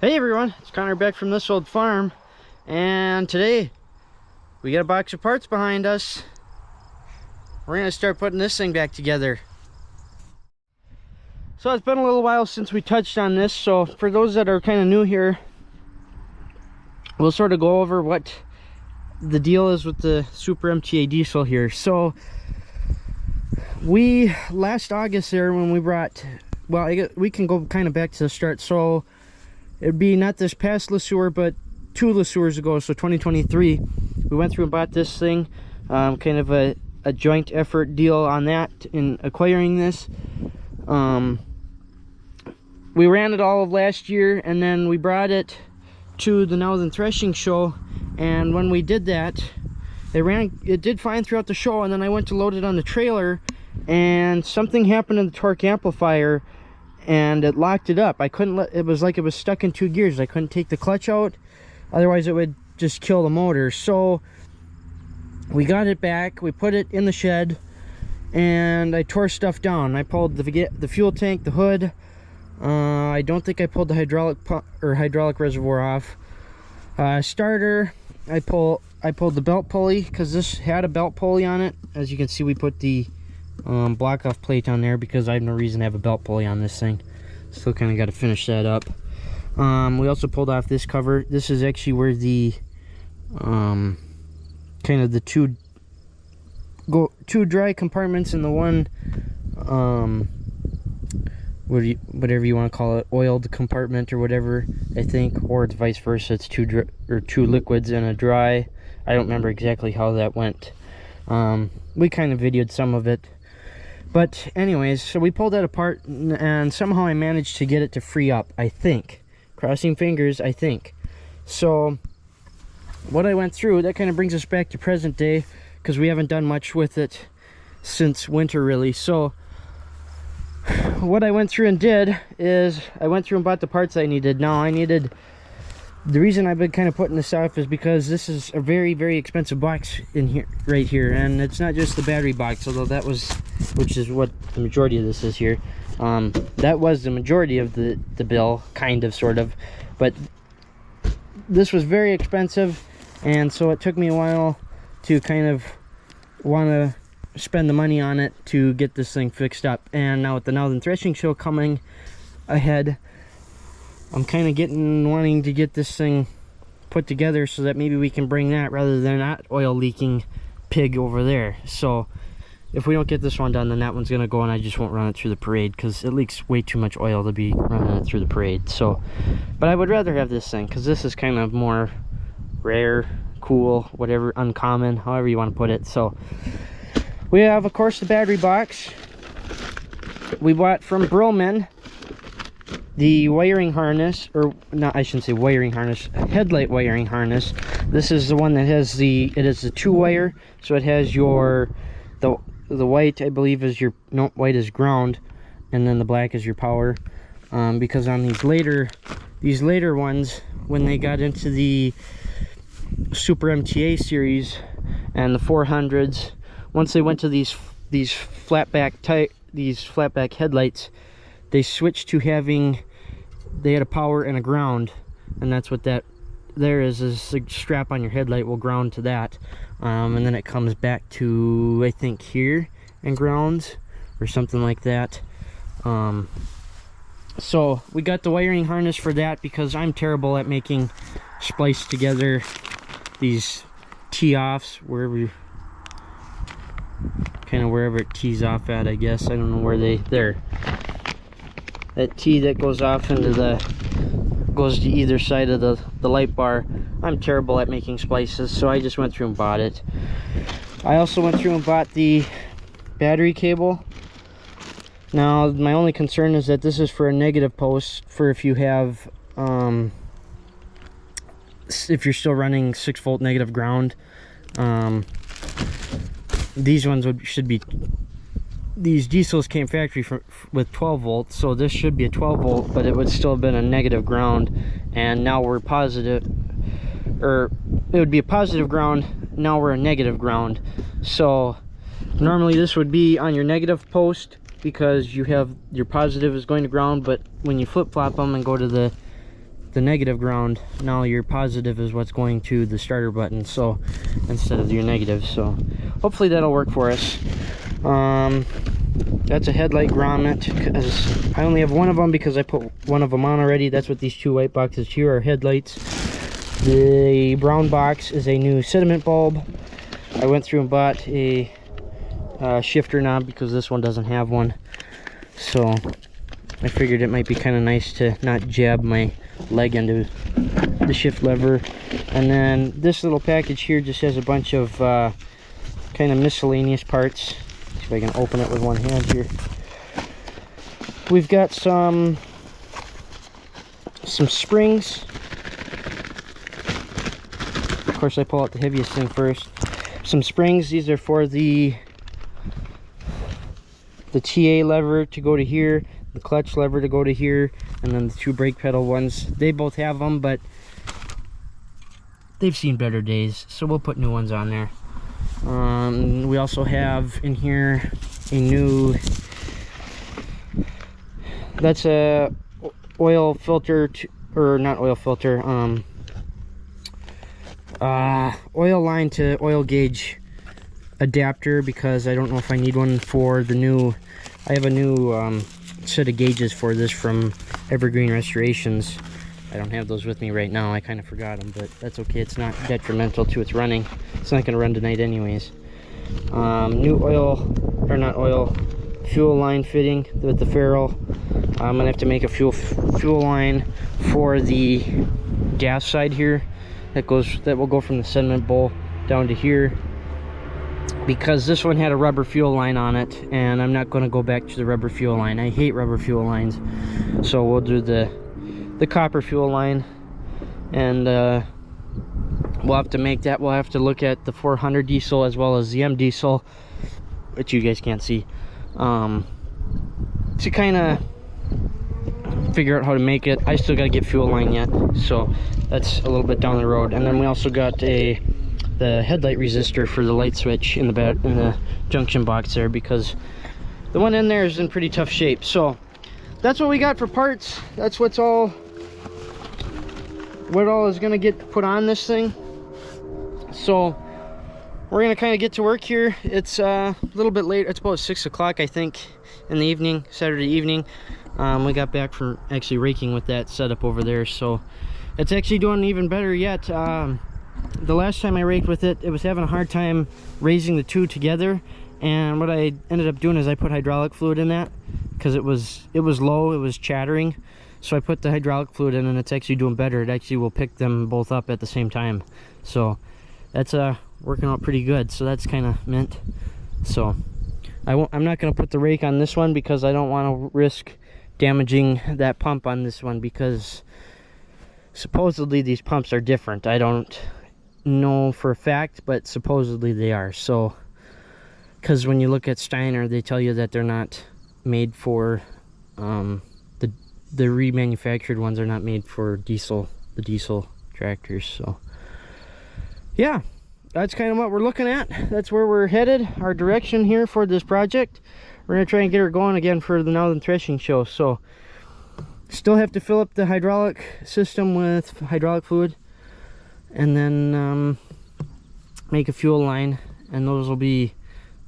Hey everyone, it's Connor back from this old farm, and today we got a box of parts behind us. We're gonna start putting this thing back together. So it's been a little while since we touched on this, so for those that are kind of new here, we'll sort of go over what the deal is with the Super MTA diesel here. So we last August there, when we brought, well, we can go kind of back to the start. So it'd be not this past LeSueur, but 2 LeSueurs ago, so 2023, we went through and bought this thing. Kind of a joint effort deal on that in acquiring this. We ran it all of last year, and then we brought it to the Nowthen Threshing Show, and when we did that, it did fine throughout the show, and then I went to load it on the trailer, and something happened in the torque amplifier, and it locked it up. I couldn't it was like it was stuck in 2 gears. I couldn't take the clutch out, otherwise it would just kill the motor. So we got it back, we put it in the shed, and I tore stuff down. I pulled the fuel tank, the hood. I don't think I pulled the hydraulic reservoir off. Starter, I pulled the belt pulley, because this had a belt pulley on it. As you can see, we put the block off plate on there because I have no reason to have a belt pulley on this thing. Still kind of got to finish that up. We also pulled off this cover. This is actually where the kind of the two dry compartments and the one whatever you want to call it, oiled compartment or whatever, I think, or it's vice versa. It's two liquids and a dry. I don't remember exactly how that went. We kind of videoed some of it. But anyways, so we pulled that apart, and somehow I managed to get it to free up, I think. Crossing fingers, I think. So what I went through, that kind of brings us back to present day, because we haven't done much with it since winter, really. So what I went through and did is I went through and bought the parts I needed. Now the reason I've been kind of putting this off is because this is a very, very expensive box in here, right here, and it's not just the battery box, although which is what the majority of this is here. That was the majority of the bill, kind of, sort of, but this was very expensive, and so it took me a while to kind of want to spend the money on it to get this thing fixed up. And now with the Nowthen Threshing Show coming ahead, I'm kind of wanting to get this thing put together so that maybe we can bring that rather than that oil leaking pig over there. So if we don't get this one done, then that one's gonna go, and I just won't run it through the parade because it leaks way too much oil to be running it through the parade. So, but I would rather have this thing because this is kind of more rare, cool, whatever, uncommon, however you want to put it. So we have, of course, the battery box. We bought from Broman the wiring harness, or no, I shouldn't say wiring harness, headlight wiring harness. This is the one that has it is the 2-wire, so it has the white, I believe, is white is ground, and then the black is your power. Because on these later ones, when they got into the Super MTA series and the 400s, once they went to these flatback headlights, they switched to they had a power and a ground, and that's what that there is the strap on your headlight will ground to that, and then it comes back to, I think, here and grounds or something like that. So we got the wiring harness for that because I'm terrible at making spliced together these tee-offs wherever it tees off at, I guess. I don't know where there. That tee that goes off into goes to either side of the light bar. I'm terrible at making splices, so I just went through and bought it. I also went through and bought the battery cable. Now my only concern is that this is for a negative post, for if you have if you're still running 6-volt negative ground. These ones should be, these diesels came factory with 12 volts, so this should be a 12 volt, but it would still have been a negative ground, and now we're positive, or it would be a positive ground, now we're a negative ground. So normally this would be on your negative post because you have your positive is going to ground, but when you flip-flop them and go to the the negative ground, now your positive is what's going to the starter button, so instead of your negative. So hopefully that'll work for us. That's a headlight grommet, because I only have one of them because I put one of them on already. That's what these two white boxes here are, headlights. The brown box is a new sediment bulb. I went through and bought a shifter knob because this one doesn't have one, so I figured it might be kind of nice to not jab my leg into the shift lever. And then this little package here just has a bunch of kind of miscellaneous parts. See if I can open it with one hand here. We've got some springs. Of course, I pull out the heaviest thing first. Some springs. These are for the TA lever to go to here, the clutch lever to go to here, and then the two brake pedal ones. They both have them, but they've seen better days, so we'll put new ones on there. We also have in here a new, that's a oil filter or not oil filter, oil line to oil gauge adapter, because I don't know if I need one for the new, I have a new set of gauges for this from Evergreen Restorations. I don't have those with me right now. I kind of forgot them, but that's okay. It's not detrimental to its running. It's not going to run tonight anyways. New oil, or not oil, fuel line fitting with the ferrule. I'm going to have to make a fuel line for the gas side here. That will go from the sediment bowl down to here, because this one had a rubber fuel line on it, and I'm not going to go back to the rubber fuel line. I hate rubber fuel lines. So we'll do the copper fuel line, and we'll have to make that. We'll have to look at the 400 diesel as well as the M diesel, which you guys can't see, to kind of figure out how to make it. I still got to get fuel line yet, so that's a little bit down the road. And then we also got the headlight resistor for the light switch in the junction box there, because the one in there is in pretty tough shape. So that's what we got for parts. That's what all is going to get put on this thing. So we're going to kind of get to work here. It's a little bit late. It's about 6 o'clock, I think, in the evening, Saturday evening. We got back from actually raking with that setup over there, so it's actually doing even better yet. The last time I raked with it, it was having a hard time raising the two together, and what I ended up doing is I put hydraulic fluid in that, because it was low, it was chattering. So I put the hydraulic fluid in, and it's actually doing better. It actually will pick them both up at the same time. So that's working out pretty good. So that's kind of mint. So I'm not going to put the rake on this one, because I don't want to risk damaging that pump on this one, because supposedly these pumps are different. I don't know for a fact, but supposedly they are. So because when you look at Steiner, they tell you that they're not made for the remanufactured ones are not made for the diesel tractors. So yeah, that's kind of what we're looking at. That's where we're headed, our direction here for this project. We're gonna try and get her going again for the Nowthen Threshing Show. So still have to fill up the hydraulic system with hydraulic fluid, and then make a fuel line, and those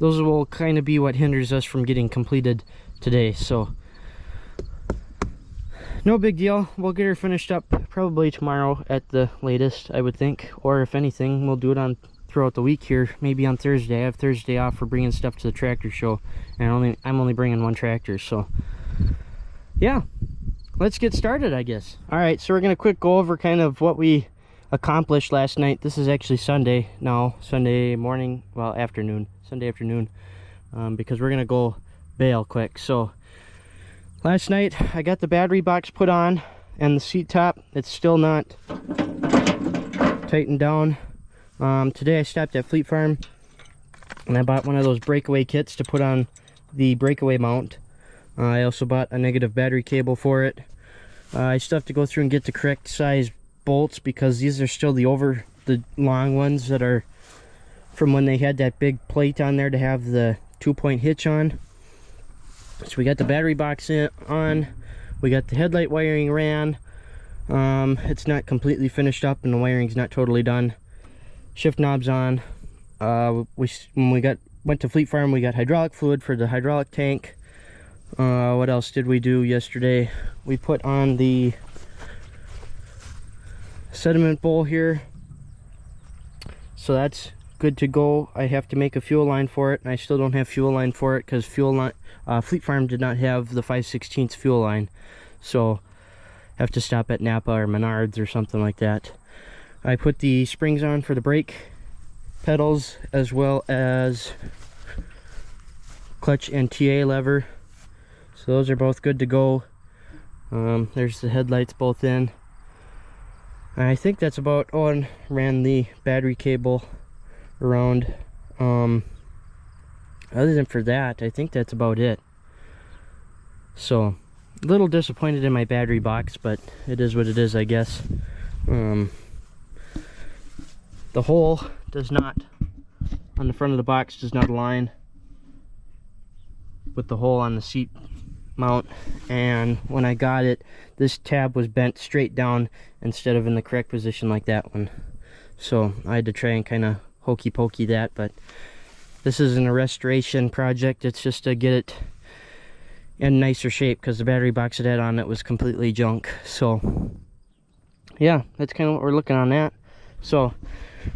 will kind of be what hinders us from getting completed today. So no big deal. We'll get her finished up probably tomorrow at the latest, I would think, or if anything, we'll do it throughout the week here, maybe on Thursday. I have Thursday off for bringing stuff to the tractor show, and I'm only bringing one tractor. So yeah, let's get started, I guess. All right, so we're gonna quick go over kind of what we accomplished last night. This is actually Sunday now, Sunday morning, well, Sunday afternoon, because we're gonna go bale quick. So last night I got the battery box put on, and the seat top, it's still not tightened down. Today I stopped at Fleet Farm, and I bought one of those breakaway kits to put on the breakaway mount. I also bought a negative battery cable for it. I still have to go through and get the correct size bolts, because these are still the long ones that are from when they had that big plate on there to have the 2-point hitch on. So we got the battery box on, we got the headlight wiring ran, It's not completely finished up and the wiring's not totally done. Shift knob's on. When we went to Fleet Farm, we got hydraulic fluid for the hydraulic tank. What else did we do yesterday? We put on the sediment bowl here, so that's good to go. I have to make a fuel line for it, and I still don't have fuel line for it because Fleet Farm did not have the 5/16 fuel line, so I have to stop at Napa or Menards or something like that. I put the springs on for the brake pedals as well as clutch and TA lever, so those are both good to go. There's the headlights both in. I think that's about, oh, and ran the battery cable around. Other than for that, I think that's about it. So a little disappointed in my battery box, but it is what it is, I guess. The hole does not, on the front of the box, does not align with the hole on the seat mount, and when I got it, this tab was bent straight down instead of in the correct position like that one. So I had to try and kind of hokey pokey that, but this isn't a restoration project, it's just to get it in nicer shape because the battery box it had on it was completely junk. So yeah, that's kind of what we're looking on that. So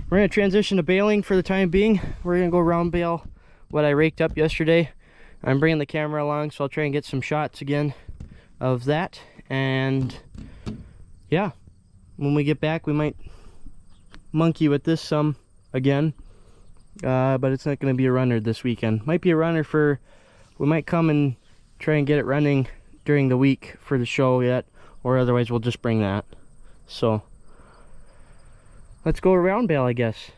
we're going to transition to baling for the time being. We're going to go round bale what I raked up yesterday. I'm bringing the camera along, so I'll try and get some shots again of that. And yeah, when we get back, we might monkey with this some again. But it's not going to be a runner this weekend. Might be a runner for, we might come and try and get it running during the week for the show yet, or otherwise we'll just bring that. So let's go around bale, I guess.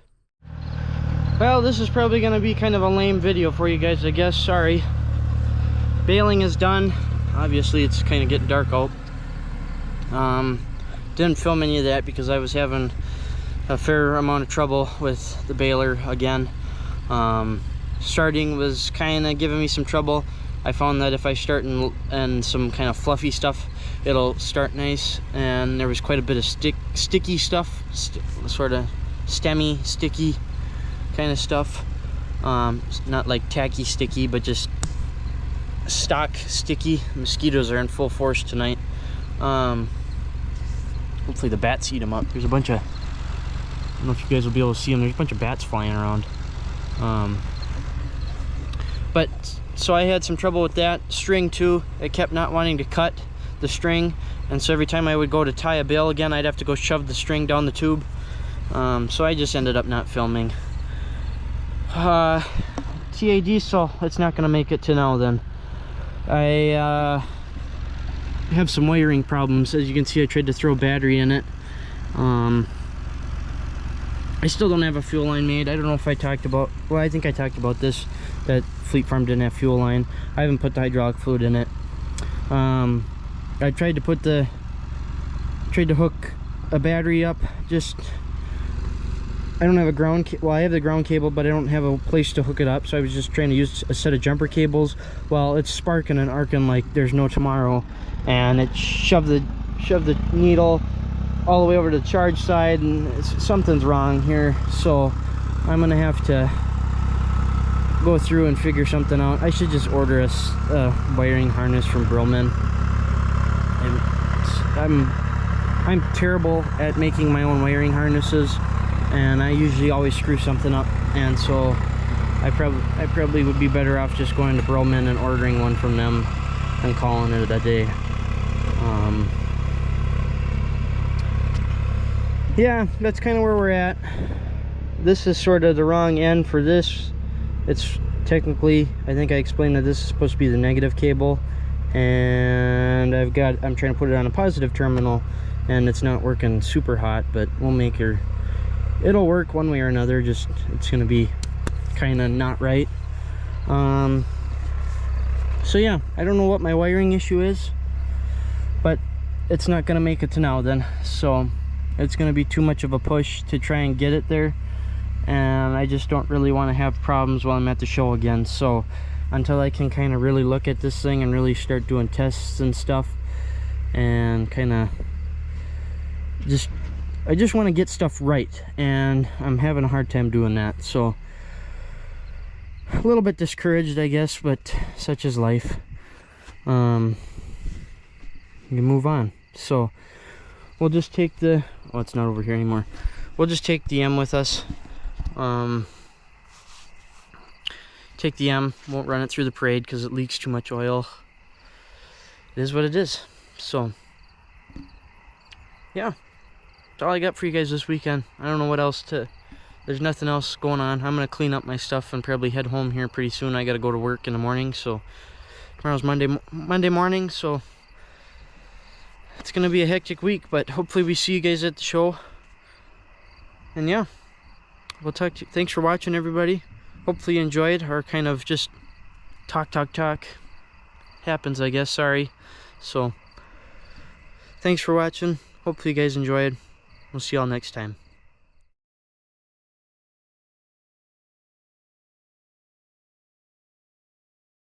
Well, this is probably going to be kind of a lame video for you guys, I guess. Sorry. Baling is done. Obviously, it's kind of getting dark out. Didn't film any of that because I was having a fair amount of trouble with the baler again. Starting was kind of giving me some trouble. I found that if I start in some kind of fluffy stuff, it'll start nice, and there was quite a bit of sticky stuff, sort of stemmy, sticky kind of stuff. Not like tacky sticky, but just stock sticky. Mosquitoes are in full force tonight. Hopefully the bats eat them up. There's a bunch of, I don't know if you guys will be able to see them, there's a bunch of bats flying around. But so I had some trouble with that. String too, it kept not wanting to cut the string, and so every time I would go to tie a bale again, I'd have to go shove the string down the tube. So I just ended up not filming. TA diesel, it's not gonna make it to Nowthen. I have some wiring problems. As you can see, I tried to throw battery in it. I still don't have a fuel line made. I don't know if I talked about, well, I think I talked about this, that Fleet Farm didn't have fuel line. I haven't put the hydraulic fluid in it. I tried to hook a battery up, just, I don't have a ground, well, I have the ground cable, but I don't have a place to hook it up, so I was just trying to use a set of jumper cables. Well, it's sparking and arcing like there's no tomorrow, and it shoved the needle all the way over to the charge side, and something's wrong here, so I'm gonna have to go through and figure something out. I should just order a wiring harness from Brillman. I'm terrible at making my own wiring harnesses, and I usually always screw something up, and so I probably would be better off just going to Brillman and ordering one from them and calling it a day. Yeah, that's kind of where we're at. This is sort of the wrong end for this. It's technically, I think I explained that this is supposed to be the negative cable, and I'm trying to put it on a positive terminal, and it's not working super hot, but it'll work one way or another, just it's gonna be kind of not right. So yeah, I don't know what my wiring issue is, but it's not gonna make it to Nowthen, so it's gonna be too much of a push to try and get it there, and I just don't really want to have problems while I'm at the show again. So until I can kind of really look at this thing and really start doing tests and stuff and kind of I just want to get stuff right, and I'm having a hard time doing that. So a little bit discouraged, I guess, but such is life. You move on. So we'll just take the, oh, it's not over here anymore. We'll just take the M with us. Take the M, won't run it through the parade because it leaks too much oil. It is what it is. So yeah, that's all I got for you guys this weekend. I don't know what else to, there's nothing else going on. I'm gonna clean up my stuff and probably head home here pretty soon. I gotta go to work in the morning, so tomorrow's Monday morning, so it's gonna be a hectic week, but hopefully we see you guys at the show. And yeah, we'll talk to you. Thanks for watching, everybody. Hopefully you enjoyed our kind of just talk. Happens, I guess, sorry. So thanks for watching. Hopefully you guys enjoyed. We'll see y'all next time.